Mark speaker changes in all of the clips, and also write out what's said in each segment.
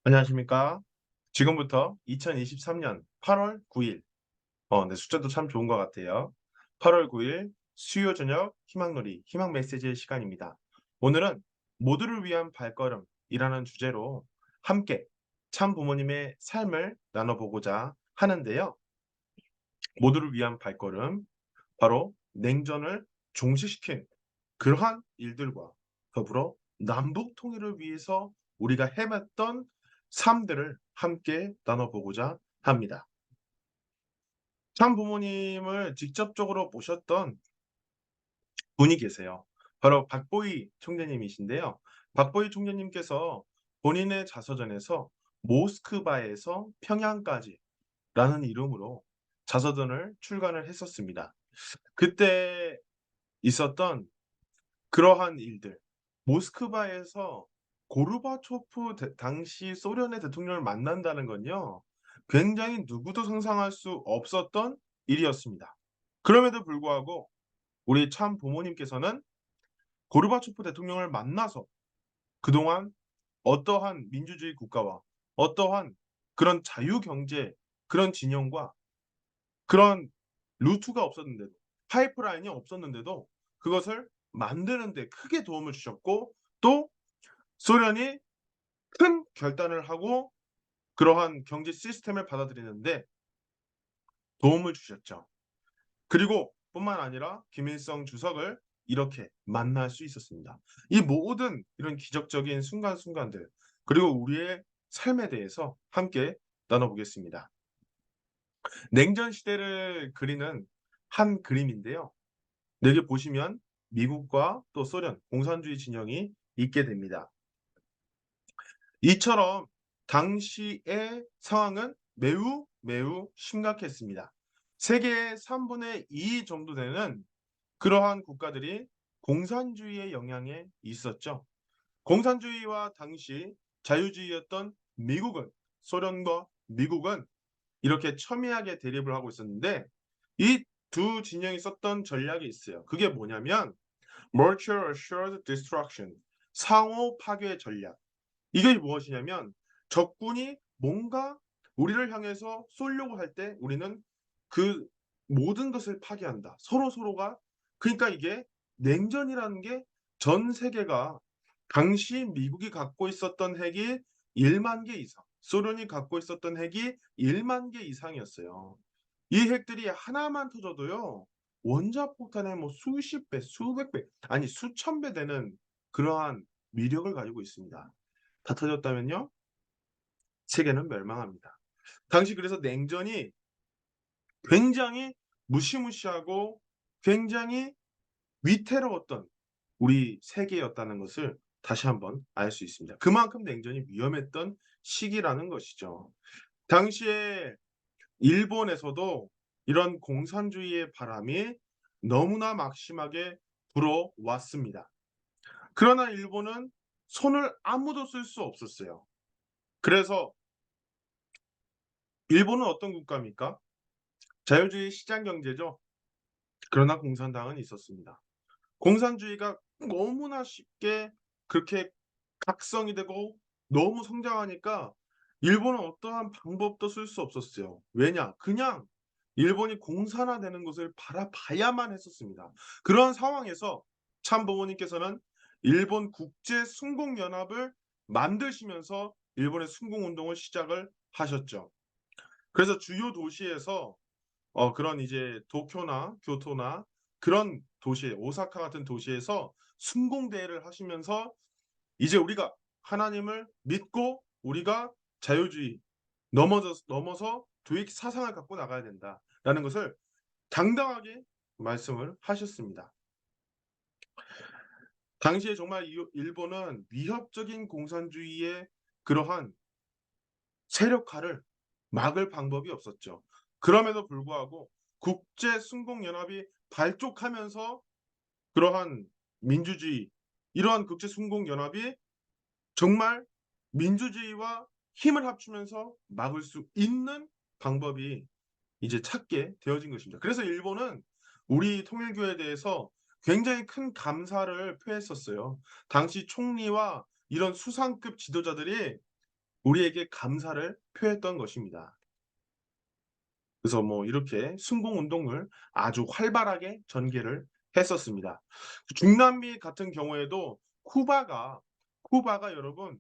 Speaker 1: 안녕하십니까? 지금부터 2023년 8월 9일, 네, 숫자도 참 좋은 것 같아요. 8월 9일 수요 저녁 희망놀이, 희망 메시지의 시간입니다. 오늘은 모두를 위한 발걸음이라는 주제로 함께 참 부모님의 삶을 나눠보고자 하는데요. 모두를 위한 발걸음, 바로 냉전을 종식시킨 그러한 일들과 더불어 남북 통일을 위해서 우리가 헤맸던 삶들을 함께 나눠보고자 합니다. 참 부모님을 직접적으로 모셨던 분이 계세요. 바로 박보희 총재님이신데요. 박보희 총재님께서 본인의 자서전에서 모스크바에서 평양까지라는 이름으로 자서전을 출간을 했었습니다. 그때 있었던 그러한 일들, 모스크바에서 고르바초프 당시 소련의 대통령을 만난다는 건요, 굉장히 누구도 상상할 수 없었던 일이었습니다. 그럼에도 불구하고 우리 참 부모님께서는 고르바초프 대통령을 만나서 그동안 어떠한 민주주의 국가와 어떠한 그런 자유 경제 그런 진영과 그런 루트가 없었는데도, 파이프라인이 없었는데도 그것을 만드는 데 크게 도움을 주셨고, 또 소련이 큰 결단을 하고 그러한 경제 시스템을 받아들이는데 도움을 주셨죠. 그리고 뿐만 아니라 김일성 주석을 이렇게 만날 수 있었습니다. 이 모든 이런 기적적인 순간순간들, 그리고 우리의 삶에 대해서 함께 나눠 보겠습니다. 냉전 시대를 그리는 한 그림인데요. 여기 보시면 미국과 또 소련 공산주의 진영이 있게 됩니다. 이처럼 당시의 상황은 매우 매우 심각했습니다. 세계의 3분의 2 정도 되는 그러한 국가들이 공산주의의 영향에 있었죠. 공산주의와 당시 자유주의였던 미국은, 소련과 미국은 이렇게 첨예하게 대립을 하고 있었는데, 이 두 진영이 썼던 전략이 있어요. 그게 뭐냐면 Mutual Assured Destruction, 상호 파괴 전략. 이게 무엇이냐면 적군이 뭔가 우리를 향해서 쏘려고 할 때 우리는 그 모든 것을 파괴한다. 서로서로가, 그러니까 이게 냉전이라는 게 전 세계가 당시 미국이 갖고 있었던 핵이 1만 개 이상, 소련이 갖고 있었던 핵이 1만 개 이상이었어요. 이 핵들이 하나만 터져도요, 원자폭탄의 뭐 수십 배, 수백 배, 아니 수천 배 되는 그러한 위력을 가지고 있습니다. 다 터졌다면요, 세계는 멸망합니다. 당시 그래서 냉전이 굉장히 무시무시하고 굉장히 위태로웠던 우리 세계였다는 것을 다시 한번 알 수 있습니다. 그만큼 냉전이 위험했던 시기라는 것이죠. 당시에 일본에서도 이런 공산주의의 바람이 너무나 막심하게 불어왔습니다. 그러나 일본은 손을 아무도 쓸 수 없었어요. 그래서 일본은 어떤 국가입니까? 자유주의 시장 경제죠. 그러나 공산당은 있었습니다. 공산주의가 너무나 쉽게 그렇게 각성이 되고 너무 성장하니까 일본은 어떠한 방법도 쓸 수 없었어요. 왜냐? 그냥 일본이 공산화되는 것을 바라봐야만 했었습니다. 그런 상황에서 참 부모님께서는 일본 국제 순공 연합을 만드시면서 일본의 순공 운동을 시작을 하셨죠. 그래서 주요 도시에서 그런 이제 도쿄나 교토나 그런 도시, 오사카 같은 도시에서 순공대회를 하시면서 이제 우리가 하나님을 믿고 우리가 자유주의 넘어서 도익 사상을 갖고 나가야 된다라는 것을 당당하게 말씀을 하셨습니다. 당시에 정말 일본은 위협적인 공산주의의 그러한 세력화를 막을 방법이 없었죠. 그럼에도 불구하고 국제 순공 연합이 발족하면서 그러한 민주주의, 이러한 국제 순공 연합이 정말 민주주의와 힘을 합치면서 막을 수 있는 방법이 이제 찾게 되어진 것입니다. 그래서 일본은 우리 통일교에 대해서 굉장히 큰 감사를 표했었어요. 당시 총리와 이런 수상급 지도자들이 우리에게 감사를 표했던 것입니다. 그래서 뭐 이렇게 순공 운동을 아주 활발하게 전개를 했었습니다. 중남미 같은 경우에도 쿠바가 여러분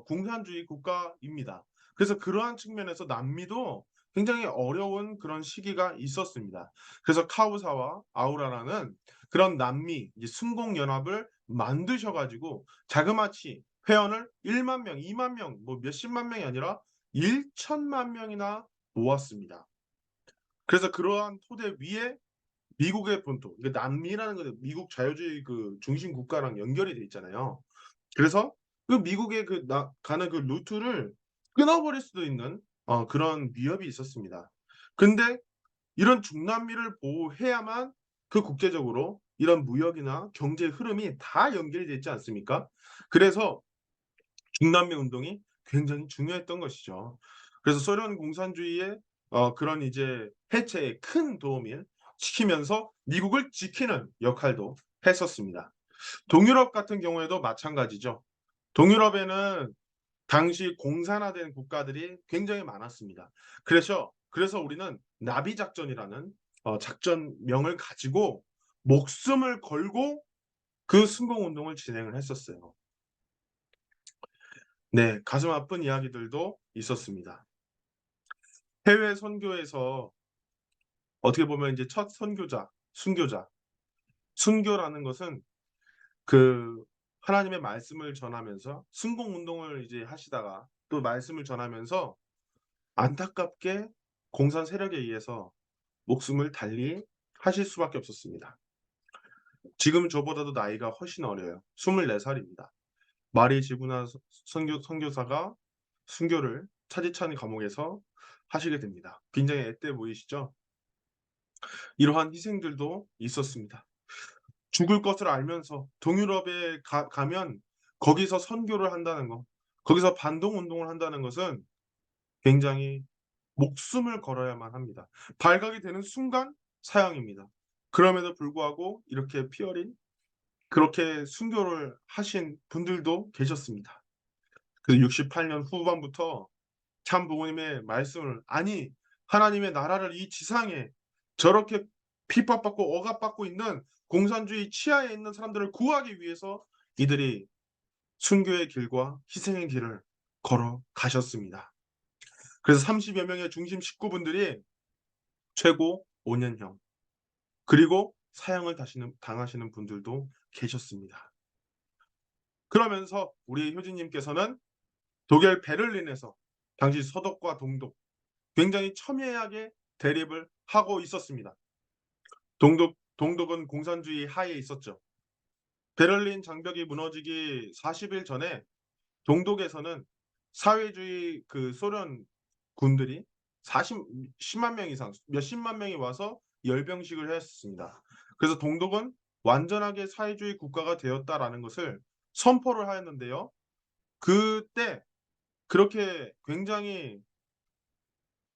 Speaker 1: 공산주의 국가입니다. 그래서 그러한 측면에서 남미도 굉장히 어려운 그런 시기가 있었습니다. 그래서 카우사와 아우라라는 그런 남미 이제 순공 연합을 만드셔 가지고 자그마치 회원을 1만 명, 2만 명, 뭐 몇십만 명이 아니라 1천만 명이나 모았습니다. 그래서 그러한 토대 위에 미국의 본토, 그러니까 남미라는 건 미국 자유주의 그 중심 국가랑 연결이 돼 있잖아요. 그래서 그 미국의 가는 그 루트를 끊어버릴 수도 있는 그런 위협이 있었습니다. 근데 이런 중남미를 보호해야만 그 국제적으로 이런 무역이나 경제 흐름이 다 연결이 돼 있지 않습니까? 그래서 중남미 운동이 굉장히 중요했던 것이죠. 그래서 소련 공산주의의 그런 이제 해체에 큰 도움을 시키면서 미국을 지키는 역할도 했었습니다. 동유럽 같은 경우에도 마찬가지죠. 동유럽에는 당시 공산화된 국가들이 굉장히 많았습니다. 그래서 우리는 나비 작전이라는 작전명을 가지고 목숨을 걸고 그 순공 운동을 진행을 했었어요. 네, 가슴 아픈 이야기들도 있었습니다. 해외 선교에서 어떻게 보면 이제 첫 선교자, 순교자. 순교라는 것은 그 하나님의 말씀을 전하면서 순공 운동을 이제 하시다가 또 말씀을 전하면서 안타깝게 공산 세력에 의해서 목숨을 달리 하실 수밖에 없었습니다. 지금 저보다도 나이가 훨씬 어려요. 24살입니다. 말이 지구나 선교사가 순교를 차디찬 감옥에서 하시게 됩니다. 굉장히 앳돼 보이시죠? 이러한 희생들도 있었습니다. 죽을 것을 알면서 동유럽에 가면 거기서 선교를 한다는 것, 거기서 반동 운동을 한다는 것은 굉장히 목숨을 걸어야만 합니다. 발각이 되는 순간 사형입니다. 그럼에도 불구하고 이렇게 피 어린 그렇게 순교를 하신 분들도 계셨습니다. 그 68년 후반부터 참 부모님의 말씀을 아니 하나님의 나라를 이 지상에 저렇게 핍박받고 억압받고 있는 공산주의 치하에 있는 사람들을 구하기 위해서 이들이 순교의 길과 희생의 길을 걸어가셨습니다. 그래서 30여 명의 중심 식구분들이 최고 5년형 그리고 사형을 당하시는 분들도 계셨습니다. 그러면서 우리 효진님께서는 독일 베를린에서 당시 서독과 동독 굉장히 첨예하게 대립을 하고 있었습니다. 동독은 공산주의 하에 있었죠. 베를린 장벽이 무너지기 40일 전에 동독에서는 사회주의 그 소련 군들이 10만 명 이상, 몇십만 명이 와서 열병식을 했습니다. 그래서 동독은 완전하게 사회주의 국가가 되었다라는 것을 선포를 하였는데요. 그때 그렇게 굉장히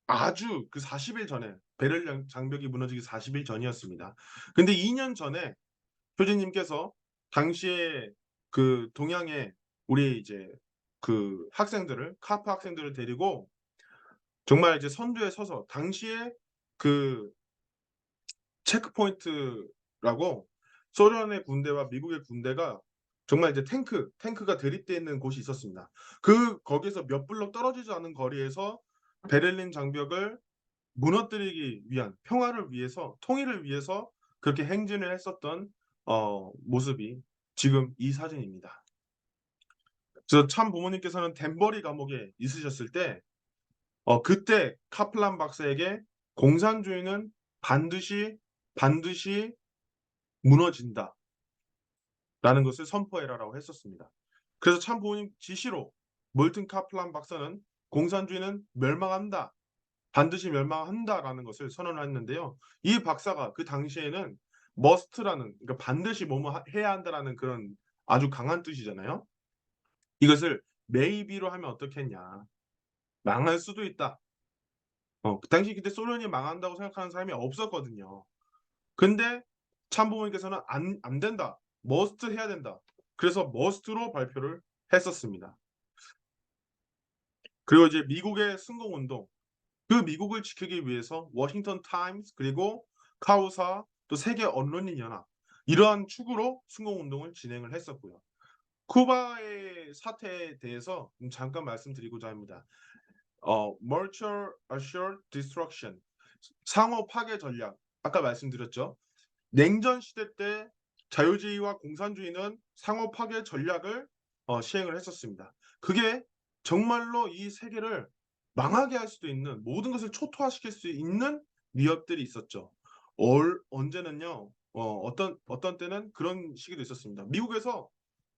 Speaker 1: 아주 그 40일 전에 베를린 장벽이 무너지기 40일 전이었습니다. 근데 2년 전에 효진님께서 당시에 그 동양의 우리 이제 그 학생들을 카프 학생들을 데리고 정말 이제 선두에 서서 당시에 그 체크포인트라고 소련의 군대와 미국의 군대가 정말 이제 탱크가 대립되어 있는 곳이 있었습니다. 거기서 몇 블록 떨어지지 않은 거리에서 베를린 장벽을 무너뜨리기 위한 평화를 위해서 통일을 위해서 그렇게 행진을 했었던 모습이 지금 이 사진입니다. 그래서 참 부모님께서는 덴버리 감옥에 있으셨을 때 그때 카플란 박사에게 공산주의는 반드시 무너진다라는 것을 선포해라라고 했었습니다. 그래서 참 부모님 지시로 몰튼 카플란 박사는 공산주의는 멸망한다. 반드시 멸망한다라는 것을 선언했는데요. 이 박사가 그 당시에는 must라는 그러니까 반드시 뭐뭐 해야 한다라는 그런 아주 강한 뜻이잖아요. 이것을 maybe로 하면 어떻겠냐. 망할 수도 있다. 그 당시 그때 소련이 망한다고 생각하는 사람이 없었거든요. 근데 참부모님께서는 안 된다. must 해야 된다. 그래서 must로 발표를 했었습니다. 그리고 이제 미국의 승공운동, 그 미국을 지키기 위해서 워싱턴 타임스 그리고 카우사 또 세계 언론인 연합 이러한 축으로 승공운동을 진행을 했었고요. 쿠바의 사태에 대해서 잠깐 말씀드리고자 합니다. Mutual Assured Destruction, 상호 파괴 전략. 아까 말씀드렸죠. 냉전 시대 때 자유주의와 공산주의는 상호 파괴 전략을 시행을 했었습니다. 그게 정말로 이 세계를 망하게 할 수도 있는, 모든 것을 초토화시킬 수 있는 위협들이 있었죠. 언제는요. 어떤 때는 그런 시기도 있었습니다. 미국에서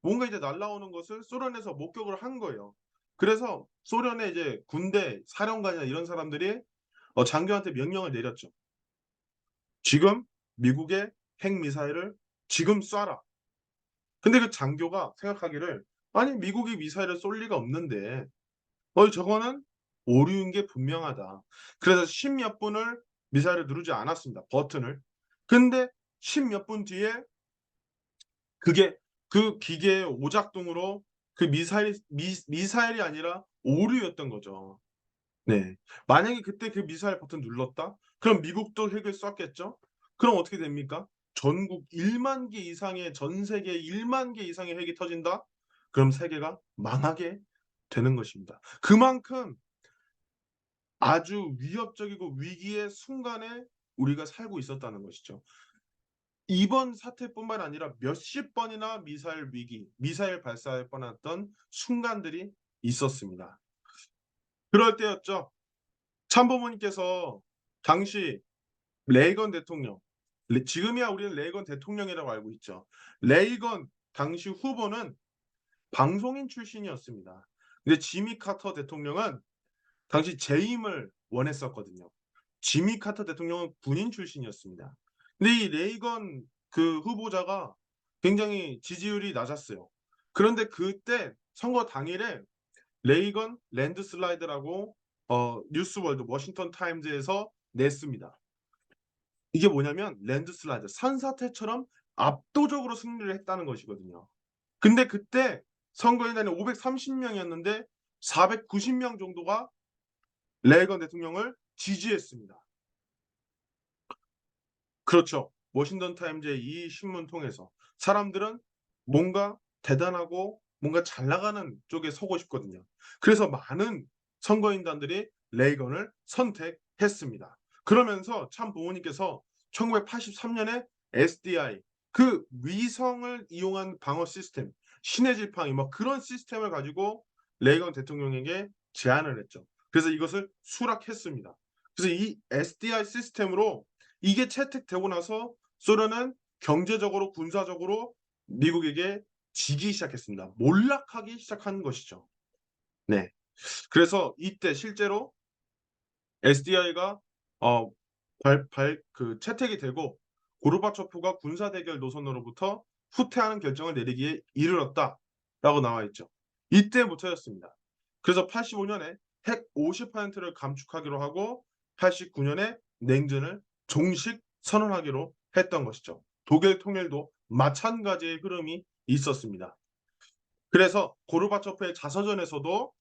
Speaker 1: 뭔가 이제 날라오는 것을 소련에서 목격을 한 거예요. 그래서 소련의 이제 군대 사령관이나 이런 사람들이 장교한테 명령을 내렸죠. 지금 미국의 핵미사일을 지금 쏴라. 근데 그 장교가 생각하기를, 아니 미국이 미사일을 쏠 리가 없는데 저거는 오류인 게 분명하다. 그래서 10몇 분을 미사일을 누르지 않았습니다. 버튼을. 근데 10몇 분 뒤에 그게 그 기계의 오작동으로 그 미사일이 아니라 오류였던 거죠. 네. 만약에 그때 그 미사일 버튼 눌렀다? 그럼 미국도 핵을 쐈겠죠? 그럼 어떻게 됩니까? 전국 1만 개 이상의, 전 세계 1만 개 이상의 핵이 터진다? 그럼 세계가 망하게 되는 것입니다. 그만큼 아주 위협적이고 위기의 순간에 우리가 살고 있었다는 것이죠. 이번 사태뿐만 아니라 몇십 번이나 미사일 위기, 미사일 발사할 뻔했던 순간들이 있었습니다. 그럴 때였죠. 참모님께서 당시 레이건 대통령, 지금이야 우리는 레이건 대통령이라고 알고 있죠. 레이건 당시 후보는 방송인 출신이었습니다. 근데 지미 카터 대통령은 당시 재임을 원했었거든요. 지미 카터 대통령은 군인 출신이었습니다. 근데 이 레이건 그 후보자가 굉장히 지지율이 낮았어요. 그런데 그때 선거 당일에 레이건 랜드슬라이드라고 뉴스월드 워싱턴 타임즈에서 냈습니다. 이게 뭐냐면 랜드슬라이드, 산사태처럼 압도적으로 승리를 했다는 것이거든요. 근데 그때 선거인단이 530명이었는데 490명 정도가 레이건 대통령을 지지했습니다. 그렇죠. 워싱턴 타임즈의 이 신문 통해서 사람들은 뭔가 대단하고 뭔가 잘 나가는 쪽에 서고 싶거든요. 그래서 많은 선거인단들이 레이건을 선택했습니다. 그러면서 참 부모님께서 1983년에 SDI, 그 위성을 이용한 방어 시스템, 신의 지팡이 뭐 그런 시스템을 가지고 레이건 대통령에게 제안을 했죠. 그래서 이것을 수락했습니다. 그래서 이 SDI 시스템으로 이게 채택되고 나서 소련은 경제적으로 군사적으로 미국에게 지기 시작했습니다. 몰락하기 시작한 것이죠. 네. 그래서 이때 실제로 SDI가 채택이 되고 고르바초프가 군사 대결 노선으로부터 후퇴하는 결정을 내리기에 이르렀다라고 나와 있죠. 이때부터였습니다. 그래서 85년에 핵 50%를 감축하기로 하고 89년에 냉전을 종식 선언하기로 했던 것이죠. 독일 통일도 마찬가지의 흐름이 있었습니다. 그래서 고르바초프의 자서전에서도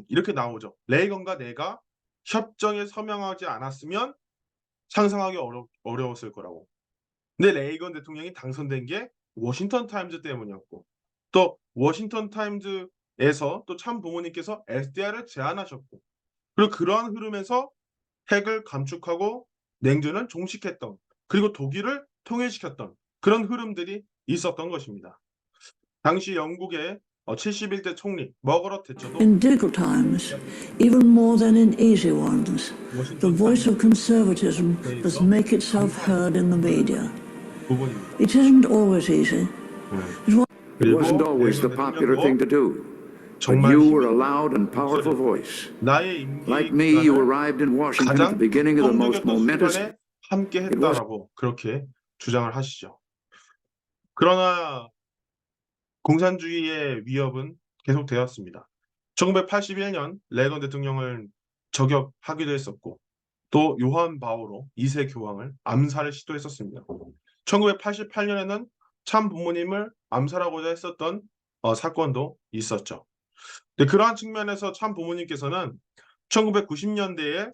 Speaker 1: 이렇게 나오죠. 레이건과 내가 협정에 서명하지 않았으면 상상하기 어려웠을 거라고. 근데 레이건 대통령이 당선된 게 워싱턴 타임즈 때문이었고, 또 워싱턴 타임즈에서 또 참 부모님께서 SDR을 제안하셨고, 그리고 그러한 흐름에서 핵을 감축하고 냉전을 종식했던, 그리고 독일을 통일시켰던 그런 흐름들이 있었던 것입니다. 당시 영국의 71대 총리 머거럿 대처도
Speaker 2: In difficult times, even more than in easy ones, the voice of conservatism must make itself heard in the media.
Speaker 1: 부분입니다.
Speaker 2: It isn't always easy.
Speaker 3: It wasn't always the popular thing to do, but you were a loud and powerful voice.
Speaker 1: 나의 임기
Speaker 3: Like me, you arrived in Washington at the
Speaker 1: 가장
Speaker 3: beginning of the most
Speaker 1: 성공적인
Speaker 3: momentous.
Speaker 1: 순간에 함께 했다라고 그렇게 주장을 하시죠. 그러나 공산주의의 위협은 계속되었습니다. 1981년 레이건 대통령을 저격하기도 했었고, 또 요한 바오로 2세 교황을 암살을 시도했었습니다. 1988년에는 참 부모님을 암살하고자 했었던 사건도 있었죠. 근데 그러한 측면에서 참 부모님께서는 1990년대에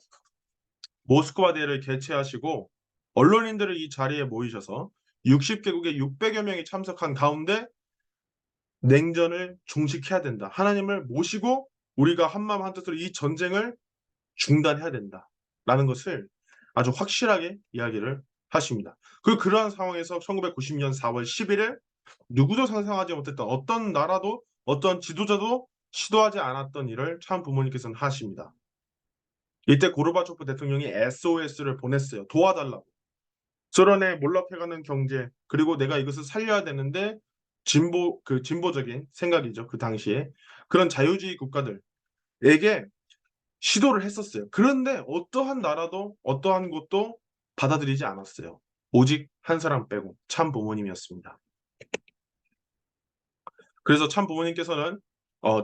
Speaker 1: 모스크바 대회를 개최하시고 언론인들을 이 자리에 모이셔서 60개국의 600여 명이 참석한 가운데 냉전을 종식해야 된다. 하나님을 모시고 우리가 한마음 한뜻으로 이 전쟁을 중단해야 된다라는 것을 아주 확실하게 이야기를 하십니다. 그러한 상황에서 1990년 4월 11일 누구도 상상하지 못했던 어떤 나라도 어떤 지도자도 시도하지 않았던 일을 참 부모님께서는 하십니다. 이때 고르바초프 대통령이 SOS를 보냈어요. 도와달라고. 소련의 몰락해가는 경제 그리고 내가 이것을 살려야 되는데 진보적인 생각이죠. 그 당시에 그런 자유주의 국가들에게 시도를 했었어요. 그런데 어떠한 나라도 어떠한 곳도 받아들이지 않았어요. 오직 한 사람 빼고 참 부모님이었습니다. 그래서 참 부모님께서는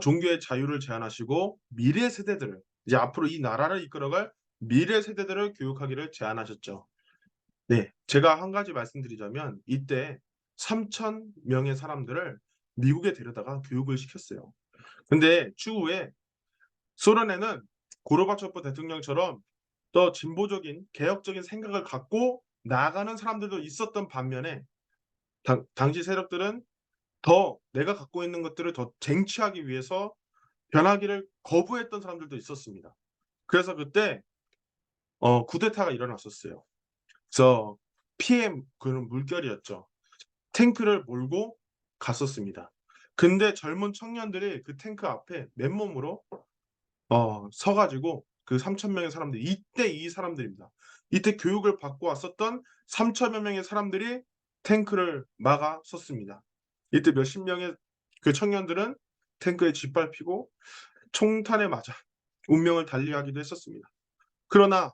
Speaker 1: 종교의 자유를 제안하시고 미래 세대들을 이제 앞으로 이 나라를 이끌어갈 미래 세대들을 교육하기를 제안하셨죠. 네, 제가 한 가지 말씀드리자면 이때 3,000명의 사람들을 미국에 데려다가 교육을 시켰어요. 근데 추후에 소련에는 고르바초프 대통령처럼 더 진보적인 개혁적인 생각을 갖고 나아가는 사람들도 있었던 반면에 당시 세력들은 더 내가 갖고 있는 것들을 더 쟁취하기 위해서 변하기를 거부했던 사람들도 있었습니다. 그래서 그때 쿠데타가 일어났었어요. 그래서 PM 그런 물결이었죠. 탱크를 몰고 갔었습니다. 근데 젊은 청년들이 그 탱크 앞에 맨몸으로 서가지고 그 3,000명의 사람들 이때 이 사람들입니다. 이때 교육을 받고 왔었던 3,000여 명의 사람들이 탱크를 막아 섰습니다. 이때 몇십 명의 그 청년들은 탱크에 짓밟히고 총탄에 맞아 운명을 달리하기도 했었습니다. 그러나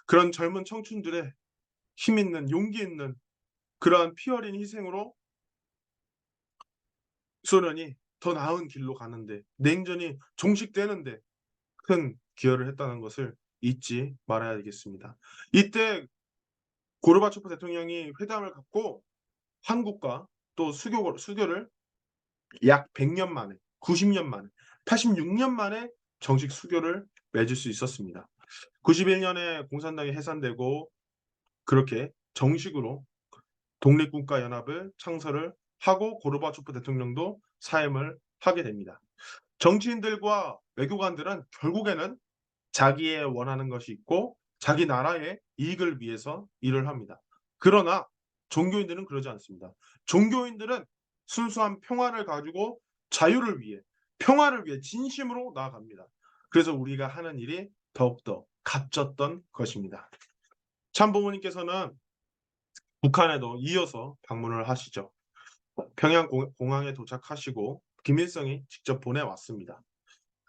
Speaker 1: 그런 젊은 청춘들의 힘 있는 용기 있는 그러한 피 어린 희생으로 소련이 더 나은 길로 가는데 냉전이 종식되는데 큰 기여를 했다는 것을 잊지 말아야 되겠습니다. 이때 고르바초프 대통령이 회담을 갖고 한국과 또 수교를 약 100년 만에, 90년 만에, 86년 만에 정식 수교를 맺을 수 있었습니다. 91년에 공산당이 해산되고 그렇게 정식으로 독립국가연합을 창설을 하고 고르바초프 대통령도 사임을 하게 됩니다. 정치인들과 외교관들은 결국에는 자기의 원하는 것이 있고 자기 나라의 이익을 위해서 일을 합니다. 그러나 종교인들은 그러지 않습니다. 종교인들은 순수한 평화를 가지고 자유를 위해 평화를 위해 진심으로 나아갑니다. 그래서 우리가 하는 일이 더욱더 값졌던 것입니다. 참부모님께서는 북한에도 이어서 방문을 하시죠. 평양 공항에 도착하시고 김일성이 직접 보내왔습니다.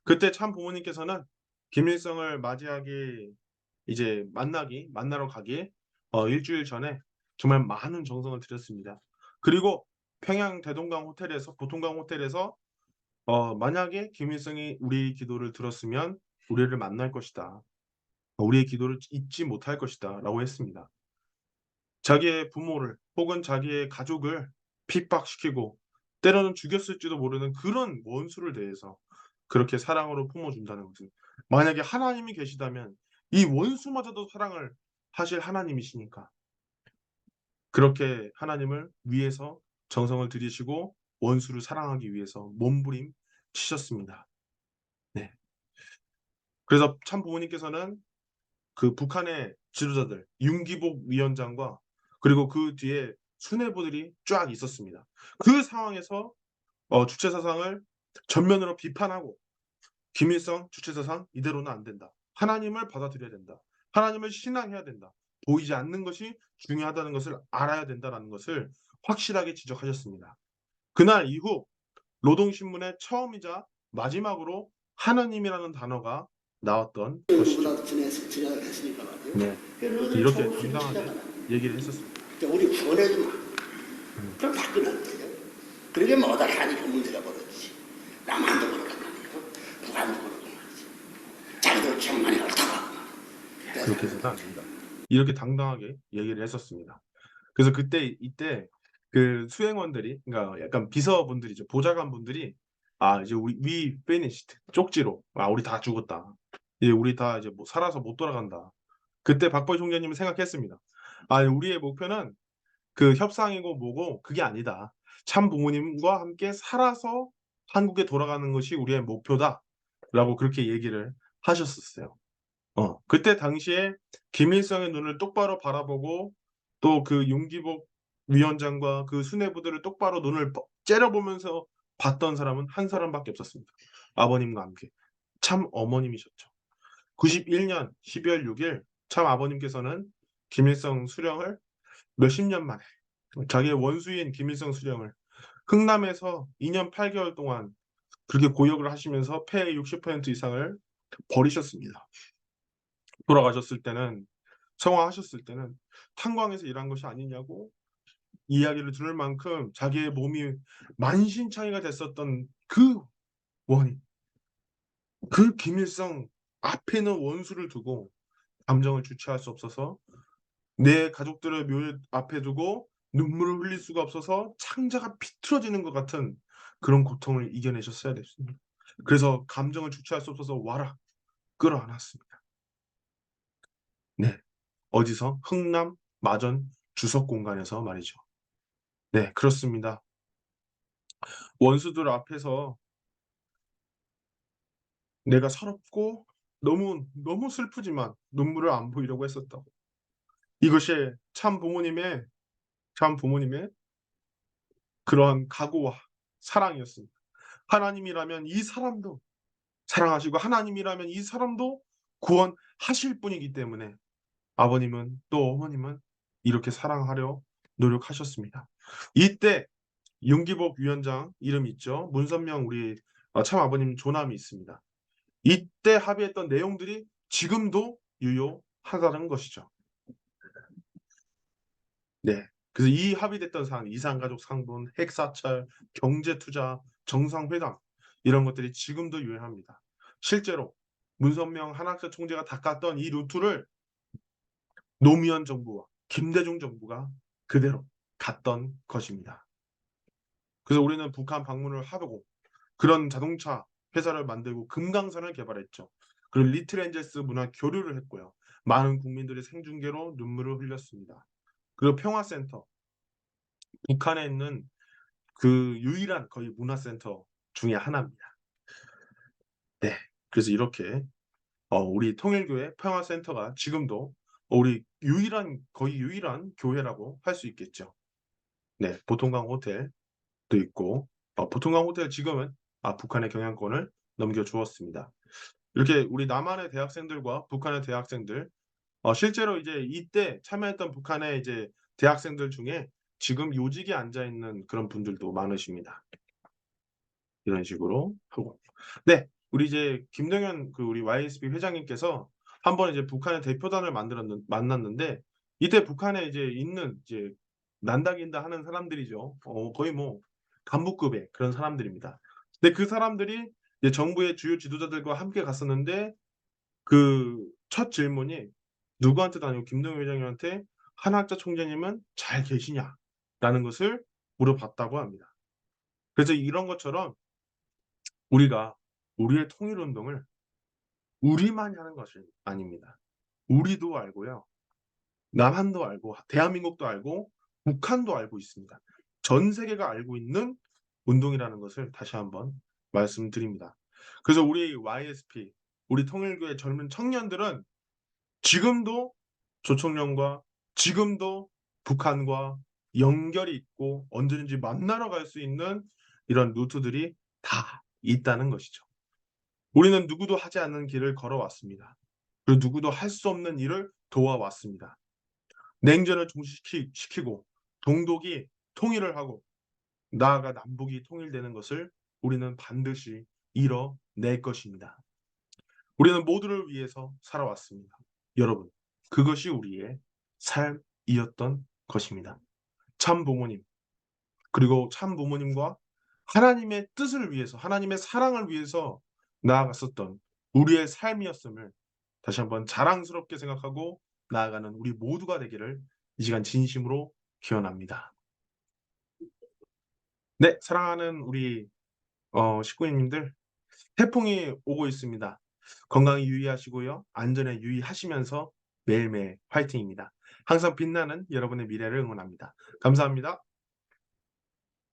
Speaker 1: 그때 참 부모님께서는 김일성을 맞이하기 이제 만나러 가기 일주일 전에 정말 많은 정성을 들였습니다. 그리고 평양 대동강 호텔에서 보통강 호텔에서 만약에 김일성이 우리 기도를 들었으면 우리를 만날 것이다. 우리의 기도를 잊지 못할 것이다. 라고 했습니다. 자기의 부모를 혹은 자기의 가족을 핍박시키고 때로는 죽였을지도 모르는 그런 원수를 대해서 그렇게 사랑으로 품어준다는 것은 만약에 하나님이 계시다면 이 원수마저도 사랑을 하실 하나님이시니까 그렇게 하나님을 위해서 정성을 들이시고 원수를 사랑하기 위해서 몸부림 치셨습니다. 네. 그래서 참 부모님께서는 그 북한의 지도자들 윤기복 위원장과 그리고 그 뒤에 수뇌부들이 쫙 있었습니다. 그 상황에서 주체사상을 전면으로 비판하고 김일성 주체사상 이대로는 안 된다. 하나님을 받아들여야 된다. 하나님을 신앙해야 된다. 보이지 않는 것이 중요하다는 것을 알아야 된다는 것을 확실하게 지적하셨습니다. 그날 이후 노동신문의 처음이자 마지막으로 하나님이라는 단어가 나왔던 것이죠. 네, 이렇게 당당하게 얘기를 했었습니다.
Speaker 4: 우리 구원해줘 마. 그럼 다 끝난 거죠. 그러게 뭐다 하니까 문제가 벌어지지. 남한도 그렇단 말이에요. 북한도 그렇단 말이지. 자기들 정만이 옳다고.
Speaker 1: 그렇게 해서는 안 된다. 이렇게 당당하게 얘기를 했었습니다. 그래서 이때 그 수행원들이, 그러니까 약간 비서분들이죠. 보좌관분들이 이제 we finished. 쪽지로. 우리 다 죽었다. 이제 우리 다 이제 뭐 살아서 못 돌아간다. 그때 박보희 총재님은 생각했습니다. 우리의 목표는 그 협상이고 뭐고 그게 아니다. 참 부모님과 함께 살아서 한국에 돌아가는 것이 우리의 목표다라고 그렇게 얘기를 하셨었어요. 그때 당시에 김일성의 눈을 똑바로 바라보고 또 그 윤기복 위원장과 그 수뇌부들을 똑바로 눈을 째려보면서 봤던 사람은 한 사람밖에 없었습니다. 아버님과 함께. 참 어머님이셨죠. 91년 12월 6일 참 아버님께서는 김일성 수령을 몇십 년 만에 자기의 원수인 김일성 수령을 흥남에서 2년 8개월 동안 그렇게 고역을 하시면서 폐의 60% 이상을 버리셨습니다. 돌아가셨을 때는 성화하셨을 때는 탄광에서 일한 것이 아니냐고 이야기를 들을 만큼 자기의 몸이 만신창이가 됐었던 그 원인, 그 김일성 앞에 있는 원수를 두고 감정을 주체할 수 없어서 내 가족들을 묘 앞에 두고 눈물을 흘릴 수가 없어서 창자가 비틀어지는 것 같은 그런 고통을 이겨내셨어야 됐습니다. 그래서 감정을 주체할 수 없어서 와라 끌어안았습니다. 네, 어디서? 흥남 마전 주석 공간에서 말이죠. 네, 그렇습니다. 원수들 앞에서 내가 서럽고 너무 슬프지만 눈물을 안 보이려고 했었다고. 이것이 참 부모님의 그러한 각오와 사랑이었습니다. 하나님이라면 이 사람도 사랑하시고 하나님이라면 이 사람도 구원하실 분이기 때문에 아버님은 또 어머님은 이렇게 사랑하려 노력하셨습니다. 이때 윤기복 위원장 이름 있죠. 문선명 우리 참 아버님 조남이 있습니다. 이때 합의했던 내용들이 지금도 유효하다는 것이죠. 네. 그래서 이 합의됐던 사항, 이산가족 상분, 핵사찰, 경제투자, 정상회담 이런 것들이 지금도 유효합니다. 실제로 문선명 한학사 총재가 닦았던 이 루트를 노무현 정부와 김대중 정부가 그대로 갔던 것입니다. 그래서 우리는 북한 방문을 하고 그런 자동차 회사를 만들고 금강산을 개발했죠. 그리고 리틀 엔젤스 문화 교류를 했고요. 많은 국민들이 생중계로 눈물을 흘렸습니다. 그리고 평화센터, 북한에 있는 그 유일한 거의 문화센터 중에 하나입니다. 네, 그래서 이렇게 우리 통일교회 평화센터가 지금도 우리 거의 유일한 교회라고 할 수 있겠죠. 네, 보통강 호텔도 있고 보통강 호텔 지금은 북한의 경영권을 넘겨주었습니다. 이렇게 우리 남한의 대학생들과 북한의 대학생들 실제로 이제 이때 참여했던 북한의 이제 대학생들 중에 지금 요직에 앉아 있는 그런 분들도 많으십니다. 이런 식으로 하고. 네, 우리 이제 김동연 그 우리 YSP 회장님께서 한번 이제 북한의 대표단을 만났는데 이때 북한에 이제 있는 이제 난다긴다 하는 사람들이죠. 거의 뭐 간부급의 그런 사람들입니다. 근데 그 사람들이 이제 정부의 주요 지도자들과 함께 갔었는데 그 첫 질문이 누구한테도 아니고 김동연 회장님한테 한학자 총재님은 잘 계시냐라는 것을 물어봤다고 합니다. 그래서 이런 것처럼 우리가 우리의 통일운동을 우리만이 하는 것이 아닙니다. 우리도 알고요. 남한도 알고 대한민국도 알고 북한도 알고 있습니다. 전 세계가 알고 있는 운동이라는 것을 다시 한번 말씀드립니다. 그래서 우리 YSP, 우리 통일교의 젊은 청년들은 지금도 조총련과 지금도 북한과 연결이 있고 언제든지 만나러 갈 수 있는 이런 루트들이 다 있다는 것이죠. 우리는 누구도 하지 않는 길을 걸어왔습니다. 그리고 누구도 할 수 없는 일을 도와왔습니다. 냉전을 종식시키고 동독이 통일을 하고 나아가 남북이 통일되는 것을 우리는 반드시 이뤄낼 것입니다. 우리는 모두를 위해서 살아왔습니다. 여러분, 그것이 우리의 삶이었던 것입니다. 참 부모님, 그리고 참 부모님과 하나님의 뜻을 위해서, 하나님의 사랑을 위해서 나아갔었던 우리의 삶이었음을 다시 한번 자랑스럽게 생각하고 나아가는 우리 모두가 되기를 이 시간 진심으로 기원합니다. 네, 사랑하는 우리 식구님들, 태풍이 오고 있습니다. 건강에 유의하시고요. 안전에 유의하시면서 매일매일 화이팅입니다. 항상 빛나는 여러분의 미래를 응원합니다. 감사합니다.